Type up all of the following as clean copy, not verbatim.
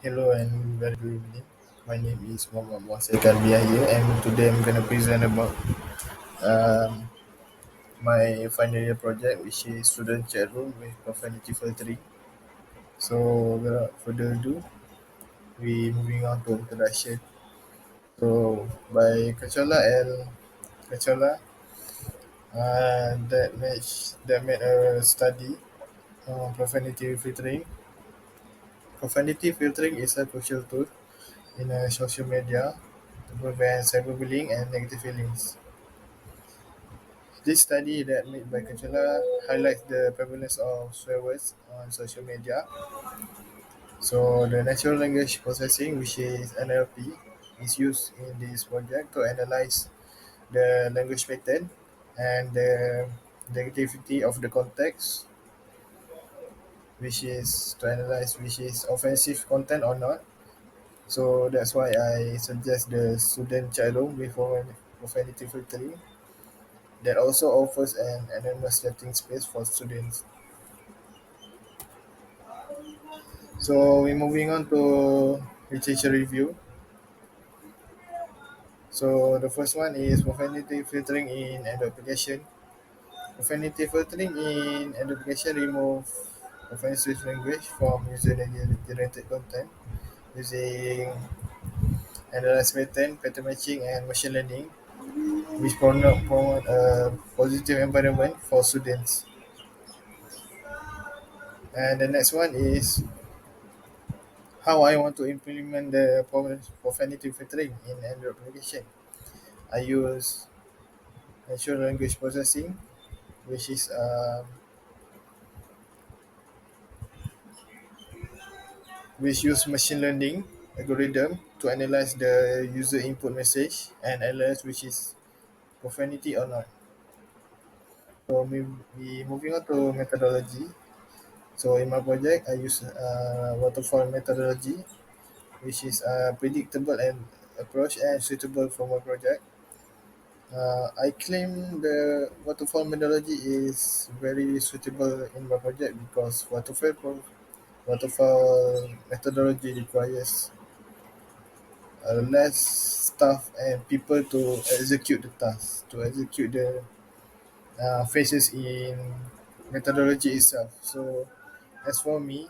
Hello and very good evening. My name is Muhammad Mohsen Kalbiaye and today I'm going to present about um, my final year project which is student chat room with profanity filtering. So without further ado, we moving on to introduction. So by Kachola and Kachola that made a study on profanity filtering. Profanity filtering is a crucial tool in social media to prevent cyberbullying and negative feelings. This study that made by Kachala highlights the prevalence of swear words on social media. So the natural language processing, which is NLP, is used in this project to analyze the language pattern and the negativity of the context, which is to analyze which is offensive content or not. So that's why I suggest the student channel with profanity filtering that also offers an anonymous chatting space for students. So we're moving on to literature review. So the first one is profanity filtering in Android application. Profanity filtering in Android application remove offensive language from user-generated content using analyzed pattern matching, and machine learning, which promote a positive environment for students. And the next one is how I want to implement the profanity filtering in Android application. I use natural language processing, which is which use machine learning algorithm to analyze the user input message and analyze which is profanity or not. So we moving on to methodology. So in my project, I use waterfall methodology, which is predictable and approach and suitable for my project. I claim the waterfall methodology is very suitable in my project because waterfall methodology requires less staff and people to execute the task, to execute the phases in methodology itself. So as for me,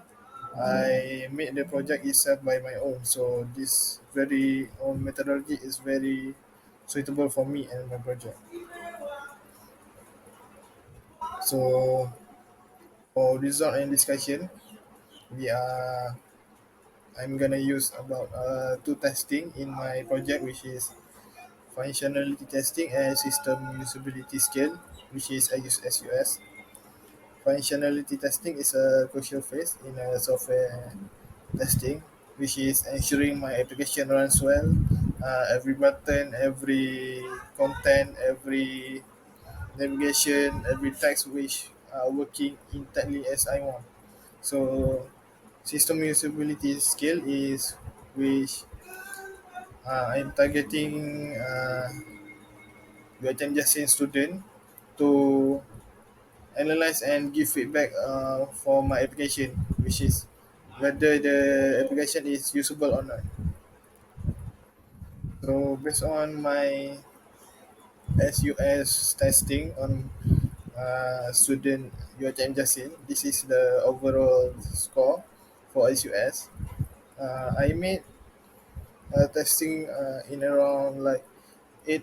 I made the project itself by my own. So this very own methodology is very suitable for me and my project. So for result and discussion, we are I'm gonna use about two testing in my project, which is functionality testing and system usability scale, which is I use SUS. Functionality testing is a crucial phase in a software testing, which is ensuring my application runs well. Every button, every content, every navigation, every text which are working intently as I want. So system usability scale is which I'm targeting Justin student to analyze and give feedback for my application, which is whether the application is usable or not. So based on my SUS testing on student Justin, this is the overall score for SUS. I made testing in around like 8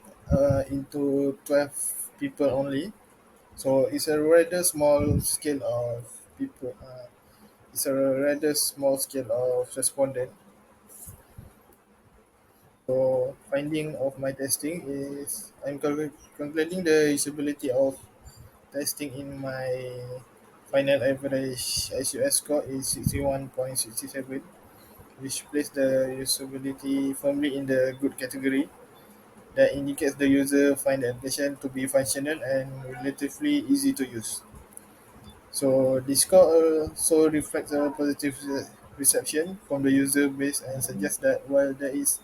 into 12 people only. So it's a rather small scale of people. It's a rather small scale of respondent. So finding of my testing is I'm calculating the usability of testing in my final average SUS score is 61.67, which places the usability firmly in the good category. That indicates the user find the application to be functional and relatively easy to use. So this score also reflects a positive reception from the user base and suggests that while there is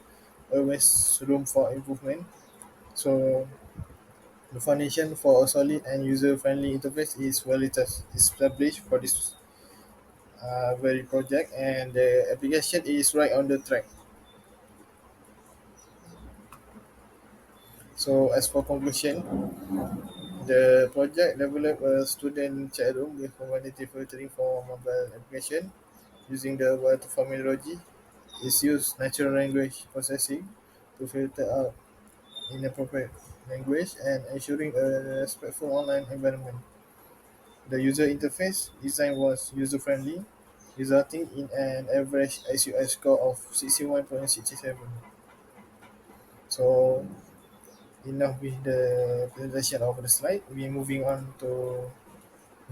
always room for improvement, so the foundation for a solid and user-friendly interface is well established for this very project, and the application is right on the track. So as for conclusion, the project developed a student chat room with profanity filtering for mobile application using the Waterfall methodology. It used natural language processing to filter out inappropriate language and ensuring a respectful online environment. The user interface design was user-friendly, resulting in an average SUI score of 61.67. So enough with the presentation of the slide. We're moving on to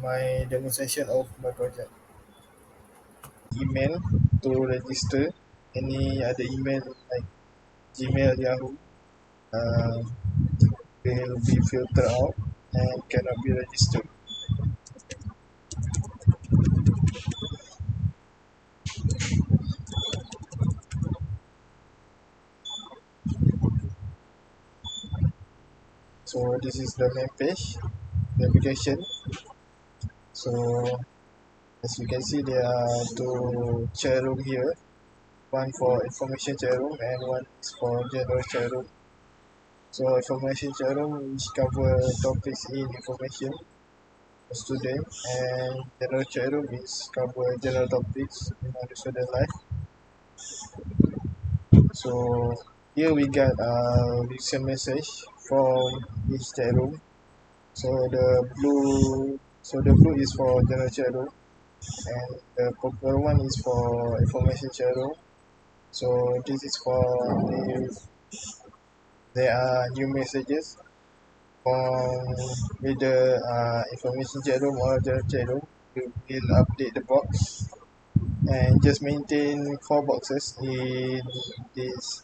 my demonstration of my project. Email to register any other email like Gmail, Yahoo, uh, will be filtered out and cannot be registered. So this is the main page, the application. So as you can see, there are two chat room here. One for information chat room and one is for general chat room. So information chat room which cover topics in information for student, and general chat room is cover general topics in the student life. So here we got a recent message from each chat room. So the blue is for general chat room, and the purple one is for information chat room. So this is for if there are new messages from either information chat room or general chat room. We will update the box and just maintain four boxes in this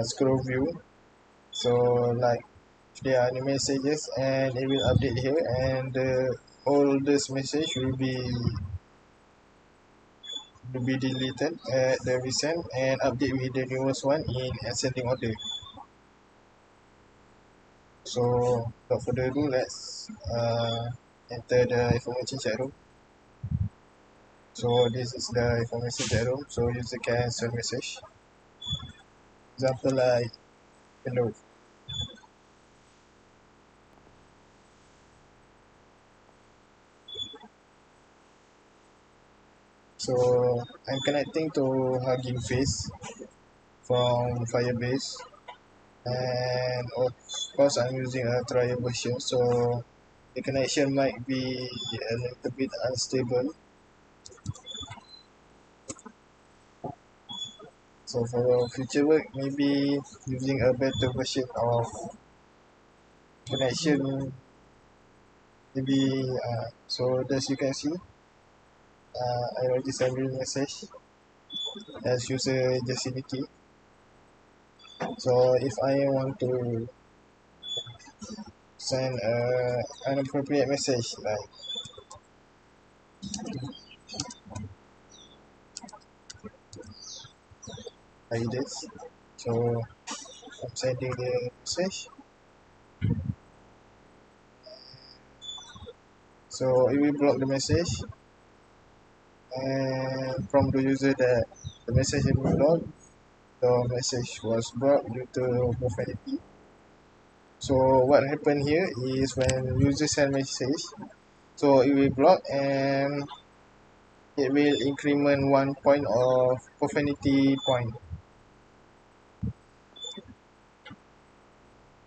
scroll view. So like there are new messages and it will update here, and the oldest message will be deleted at the recent and update with the newest one in ascending order. So without further ado, let's enter the information chat room. So this is the information chat room. So user can send message. Example like hello. So I'm connecting to Hugging Face from Firebase, and of course I'm using a trial version, so the connection might be a little bit unstable. So for future work, maybe using a better version of connection, maybe. So as you can see, I already sent you a message as user Jacinity. So if I want to send an appropriate message like this, so I'm sending the message. So it will block the message, and from the user that the message has been blocked, the message was blocked due to profanity. So what happened here is when user send message, so it will block and it will increment 1 point of profanity point.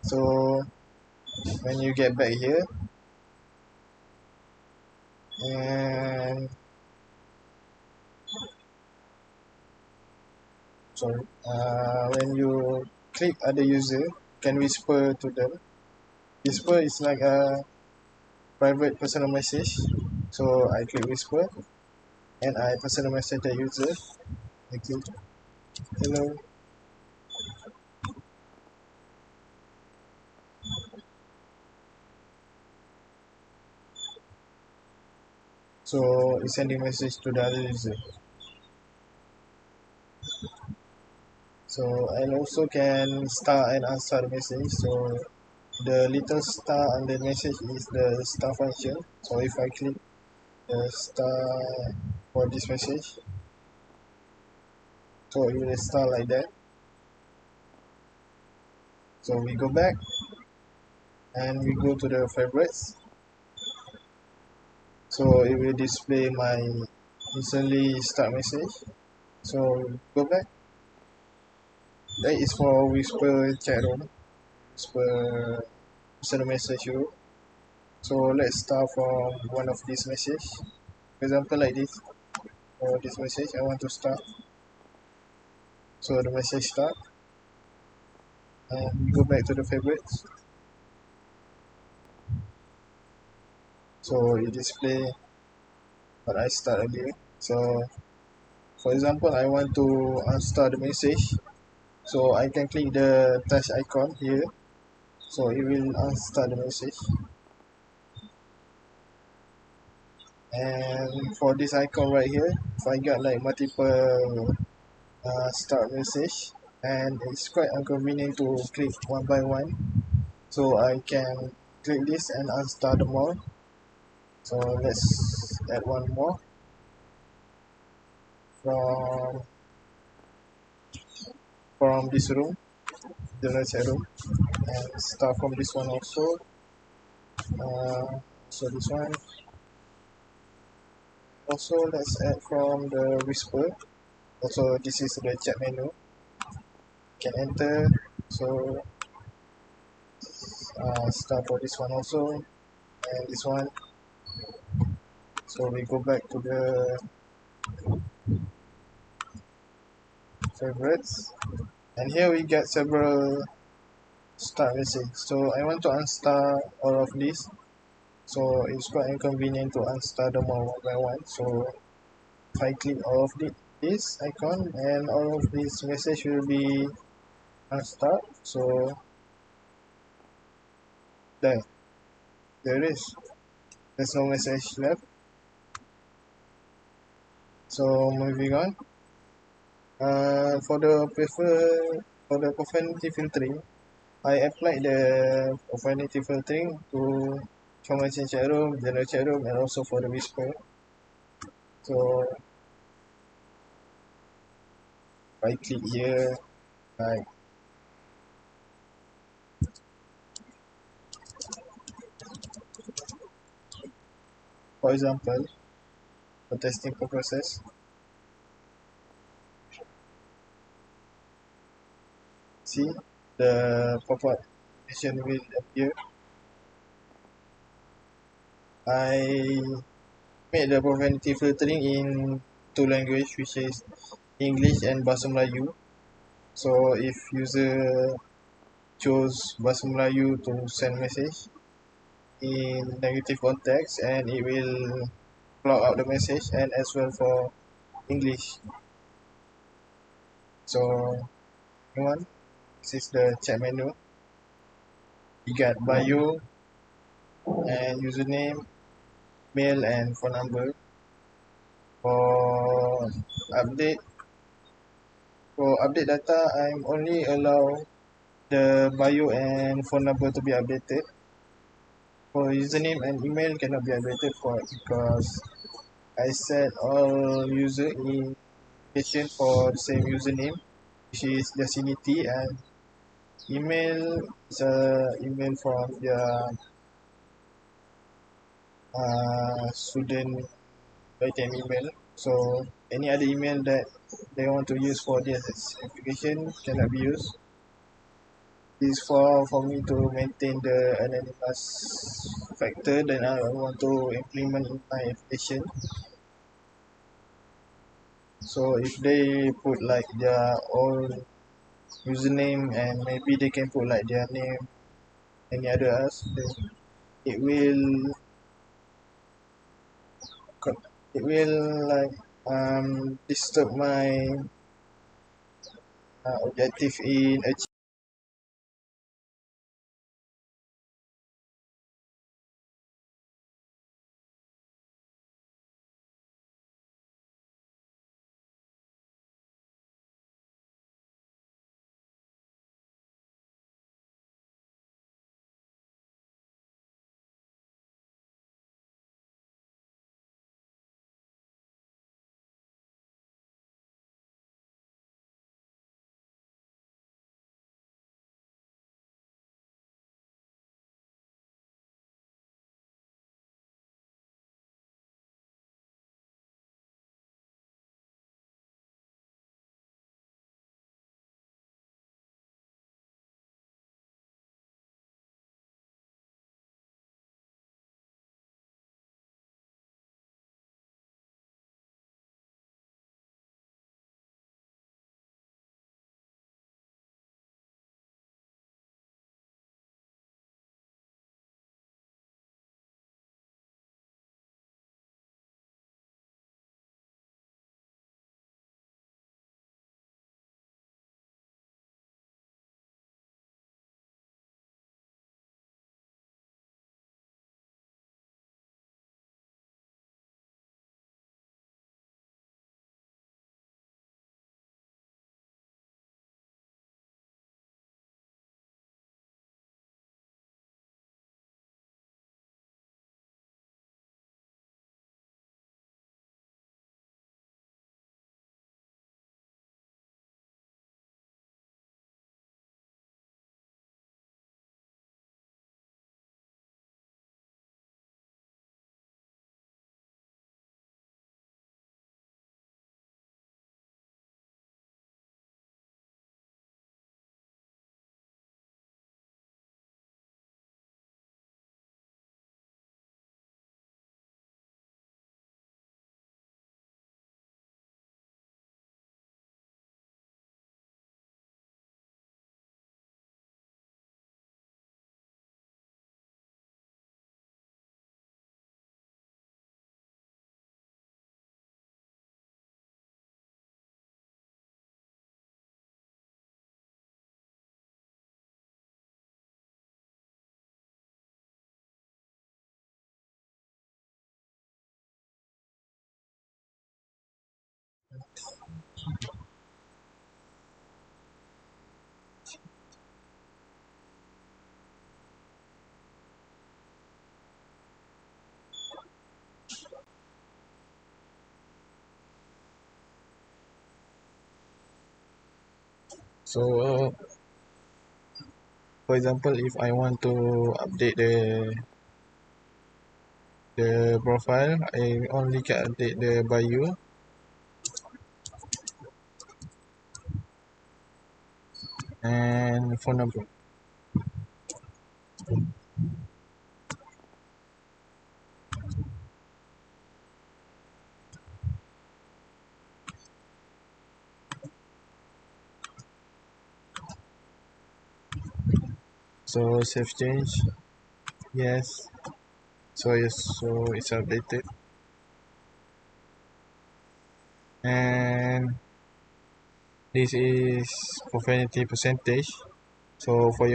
So when you get back here, and sorry, when you click other user, can whisper to them. Whisper is like a private personal message. So I click whisper and I personal message the user. Thank you. Hello. So it's sending message to the other user. So I also can start and answer the message. So the little star on the message is the star function. So if I click the star for this message. So it will start like that. So we go back and we go to the favorites. So it will display my recently start message. So go back. That is for Whisper Chatroom. Whisper send a message you. So let's start from one of these message. For example, like this. For this message, I want to start. So the message start, and we go back to the favorites. So it display what I start earlier. So for example, I want to unstart the message. So I can click the touch icon here. So it will unstart the message. And for this icon right here, if I got like multiple start message, and it's quite inconvenient to click one by one, so I can click this and unstart them all. So let's add one more from this room, the chat room, and start from this one also. So this one also, let's add from the whisper. Also, this is the chat menu. Can enter. So start for this one also, and this one. So we go back to the favorites, and here we get several start message. So I want to unstart all of this. So it's quite inconvenient to unstart them all one by one. So if I click all of this icon, and all of this message will be unstart. So there, there it is. There's no message left. So moving on. For the profanity filtering, I applied the profanity filtering to convention chat room, general chat room, and also for the whisper. So I click here, like for example, for testing purposes, see the pop-up notification will appear. I made the profanity filtering in two language, which is English and Bahasa Melayu. So if user chose Bahasa Melayu to send message in negative context, and it will block out the message, and as well for English. So one, this is the chat menu. You got bio and username, mail and phone number. For update data, I'm only allow the bio and phone number to be updated. For username and email cannot be updated for because I set all user in patient for the same username, which is Definity, and email is a email from their student item email. So any other email that they want to use for this application cannot be used. This is for me to maintain the anonymous factor that I want to implement in my application. So if they put like their own username, and maybe they can put like their name, any other else, then it will like disturb my objective in achieving So, for example, if I want to update the profile, I only can update the bio and phone number. So save change, yes. So yes, so it's updated. And this is profanity percentage. So for your